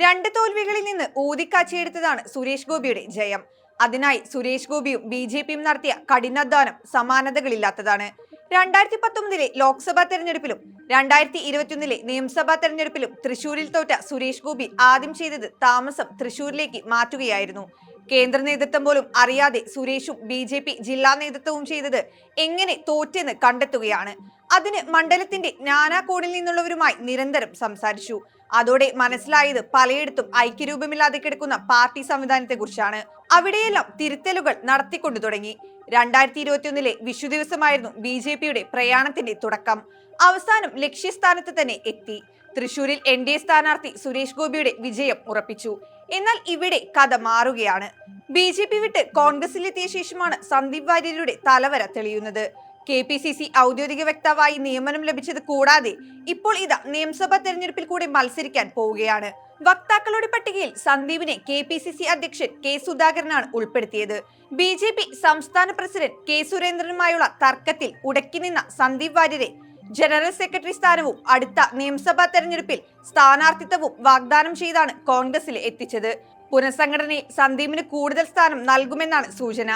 രണ്ട് തോൽവികളിൽ നിന്ന് ഊതിക്കാച്ചിയെടുത്തതാണ് സുരേഷ് ഗോപിയുടെ ജയം. അതിനായി സുരേഷ് ഗോപിയും ബി.ജെ.പിയും നടത്തിയ കഠിനാധ്വാനം സമാനതകളില്ലാത്തതാണ്. 2019 ലോക്സഭാ തെരഞ്ഞെടുപ്പിലും 2021 നിയമസഭാ തെരഞ്ഞെടുപ്പിലും തൃശൂരിൽ തോറ്റ സുരേഷ് ഗോപി ആദ്യം ചെയ്തത് താമസം തൃശൂരിലേക്ക് മാറ്റുകയായിരുന്നു. കേന്ദ്ര നേതൃത്വം പോലും അറിയാതെ സുരേഷും ബി.ജെ.പി ജില്ലാ നേതൃത്വവും ചെയ്തത് എങ്ങനെ തോറ്റെന്ന് കണ്ടെത്തുകയാണ്. അതിന് മണ്ഡലത്തിന്റെ നാനാകോണിൽ നിന്നുള്ളവരുമായി നിരന്തരം സംസാരിച്ചു. അതോടെ മനസ്സിലായത് പലയിടത്തും ഐക്യരൂപമില്ലാതെ കിടക്കുന്ന പാർട്ടി സംവിധാനത്തെ കുറിച്ചാണ്. അവിടെയെല്ലാം തിരുത്തലുകൾ നടത്തിക്കൊണ്ടു തുടങ്ങി. 2021 വിഷു ദിവസമായിരുന്നു ബി.ജെ.പിയുടെ പ്രയാണത്തിന്റെ തുടക്കം. അവസാനം ലക്ഷ്യസ്ഥാനത്ത് തന്നെ എത്തി. തൃശൂരിൽ NDA സ്ഥാനാർത്ഥി സുരേഷ് ഗോപിയുടെ വിജയം ഉറപ്പിച്ചു. എന്നാൽ ഇവിടെ കഥ മാറുകയാണ്. ബി.ജെ.പി വിട്ട് കോൺഗ്രസിലെത്തിയ ശേഷമാണ് സന്ദീപ് വാര്യരുടെ തലവര തെളിയുന്നത്. KPCC ഔദ്യോഗിക വക്താവായി നിയമനം ലഭിച്ചത് കൂടാതെ ഇപ്പോൾ ഇതാ നിയമസഭാ തെരഞ്ഞെടുപ്പിൽ കൂടി മത്സരിക്കാൻ പോവുകയാണ്. വക്താക്കളുടെ പട്ടികയിൽ സന്ദീപിനെ KPCC അധ്യക്ഷൻ K സുധാകരനാണ് ഉൾപ്പെടുത്തിയത്. ബി.ജെ.പി സംസ്ഥാന പ്രസിഡന്റ് K സുരേന്ദ്രനുമായുള്ള തർക്കത്തിൽ ഉടക്കി നിന്ന സന്ദീപ് വാര്യരെ ജനറൽ സെക്രട്ടറി സ്ഥാനവും അടുത്ത നിയമസഭാ തെരഞ്ഞെടുപ്പിൽ സ്ഥാനാർത്ഥിത്വവും വാഗ്ദാനം ചെയ്താണ് കോൺഗ്രസിൽ എത്തിച്ചത്. പുനഃസംഘടനയിൽ സന്ദീപിന് കൂടുതൽ സ്ഥാനം നൽകുമെന്നാണ് സൂചന.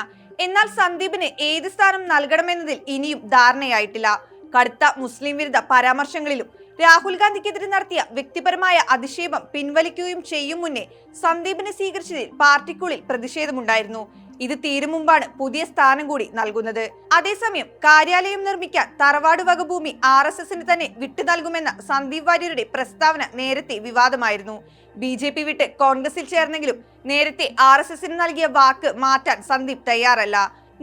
എന്നാൽ സന്ദീപിന് ഏത് സ്ഥാനം നൽകണമെന്നതിൽ ഇനിയും ധാരണയായിട്ടില്ല. കടുത്ത മുസ്ലിം വിരുദ്ധ പരാമർശങ്ങളിലും രാഹുൽ ഗാന്ധിക്കെതിരെ നടത്തിയ വ്യക്തിപരമായ അധിക്ഷേപം പിൻവലിക്കുകയും ചെയ്യും മുന്നേ സന്ദീപിനെ സ്വീകരിച്ചതിൽ പാർട്ടിക്കുള്ളിൽ പ്രതിഷേധമുണ്ടായിരുന്നു. ഇത് തീരും മുമ്പാണ് പുതിയ സ്ഥാനം കൂടി നൽകുന്നത്. അതേസമയം കാര്യാലയം നിർമ്മിക്കാൻ തറവാട് വകഭൂമി RSSന് തന്നെ വിട്ടു നൽകുമെന്ന സന്ദീപ് വാര്യരുടെ പ്രസ്താവന നേരത്തെ വിവാദമായിരുന്നു. ബി.ജെ.പി വിട്ട് കോൺഗ്രസിൽ ചേർന്നെങ്കിലും നേരത്തെ RSSന് നൽകിയ വാക്ക് മാറ്റാൻ സന്ദീപ് തയ്യാറല്ല.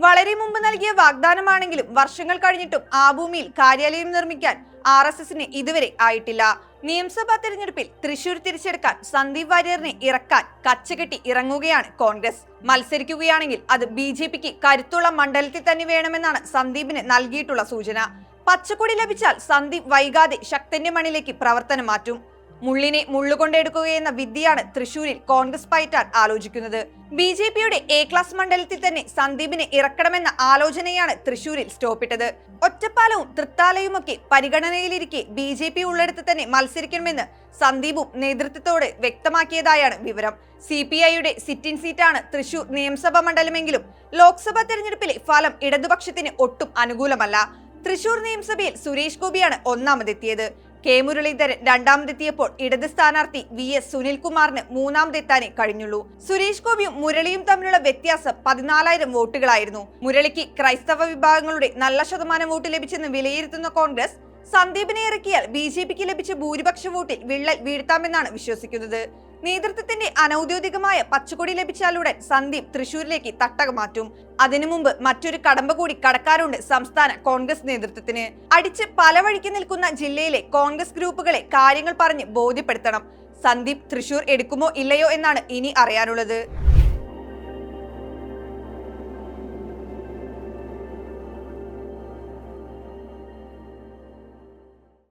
വളരെ മുമ്പ് നൽകിയ വാഗ്ദാനമാണെങ്കിലും വർഷങ്ങൾ കഴിഞ്ഞിട്ടും ആ ഭൂമിയിൽ കാര്യാലയം നിർമ്മിക്കാൻ RSSന് ഇതുവരെ ആയിട്ടില്ല. നിയമസഭാ തെരഞ്ഞെടുപ്പിൽ തൃശൂർ തിരിച്ചെടുക്കാൻ സന്ദീപ് വാര്യറിനെ ഇറക്കാൻ കച്ചകെട്ടി ഇറങ്ങുകയാണ് കോൺഗ്രസ്. മത്സരിക്കുകയാണെങ്കിൽ അത് ബി.ജെ.പിക്ക് കരുത്തുള്ള മണ്ഡലത്തിൽ തന്നെ വേണമെന്നാണ് സന്ദീപിന് നൽകിയിട്ടുള്ള സൂചന. പച്ചക്കൊടി ലഭിച്ചാൽ സന്ദീപ് വൈകാതെ ശക്തന്റെ മണ്ണിലേക്ക് പ്രവർത്തനം മാറ്റും. മുള്ളിനെ മുള്ളുകൊണ്ടെടുക്കുകയെന്ന വിദ്യയാണ് തൃശൂരിൽ കോൺഗ്രസ് പയറ്റാൻ ആലോചിക്കുന്നത്. ബി.ജെ.പിയുടെ A ക്ലാസ് മണ്ഡലത്തിൽ തന്നെ സന്ദീപിനെ ഇറക്കണമെന്ന ആലോചനയാണ് തൃശൂരിൽ സ്റ്റോപ്പിട്ടത്. ഒറ്റപ്പാലവും തൃത്താലയുമൊക്കെ പരിഗണനയിലിരിക്കെ ബി.ജെ.പി ഉള്ളിടത്ത് തന്നെ മത്സരിക്കണമെന്ന് സന്ദീപും നേതൃത്വത്തോട് വ്യക്തമാക്കിയതായാണ് വിവരം. CPIയുടെ സിറ്റിംഗ് സീറ്റാണ് തൃശൂർ നിയമസഭാ മണ്ഡലമെങ്കിലും ലോക്സഭാ തെരഞ്ഞെടുപ്പിലെ ഫലം ഇടതുപക്ഷത്തിന് ഒട്ടും അനുകൂലമല്ല. തൃശൂർ നിയമസഭയിൽ സുരേഷ് ഗോപിയാണ് ഒന്നാമതെത്തിയത്. K മുരളീധരൻ രണ്ടാമതെത്തിയപ്പോൾ ഇടത് സ്ഥാനാർത്ഥി VS സുനിൽകുമാറിന് മൂന്നാമതെത്താനേ കഴിഞ്ഞുള്ളൂ. സുരേഷ് ഗോപിയും മുരളിയും തമ്മിലുള്ള വ്യത്യാസം 14,000 വോട്ടുകളായിരുന്നു. മുരളിക്ക് ക്രൈസ്തവ വിഭാഗങ്ങളുടെ നല്ല ശതമാനം വോട്ട് ലഭിച്ചെന്ന് വിലയിരുത്തുന്ന കോൺഗ്രസ് സന്ദീപിനെ ഇറക്കിയാൽ ബി.ജെ.പിക്ക് ലഭിച്ച ഭൂരിപക്ഷ വോട്ടിൽ വിള്ളൽ വീഴ്ത്താമെന്നാണ് വിശ്വസിക്കുന്നത്. നേതൃത്വത്തിന്റെ അനൌദ്യോഗികമായ പച്ചക്കൊടി ലഭിച്ചാലുടൻ സന്ദീപ് തൃശൂരിലേക്ക് തട്ടകം മാറ്റും. അതിനു മുമ്പ് മറ്റൊരു കടമ്പ കൂടി കടക്കാറുണ്ട് സംസ്ഥാന കോൺഗ്രസ് നേതൃത്വത്തിന്. അടിച്ച് പല വഴിക്ക് നിൽക്കുന്ന ജില്ലയിലെ കോൺഗ്രസ് ഗ്രൂപ്പുകളെ കാര്യങ്ങൾ പറഞ്ഞ് ബോധ്യപ്പെടുത്തണം. സന്ദീപ് തൃശൂർ എടുക്കുമോ ഇല്ലയോ എന്നാണ് ഇനി അറിയാനുള്ളത്.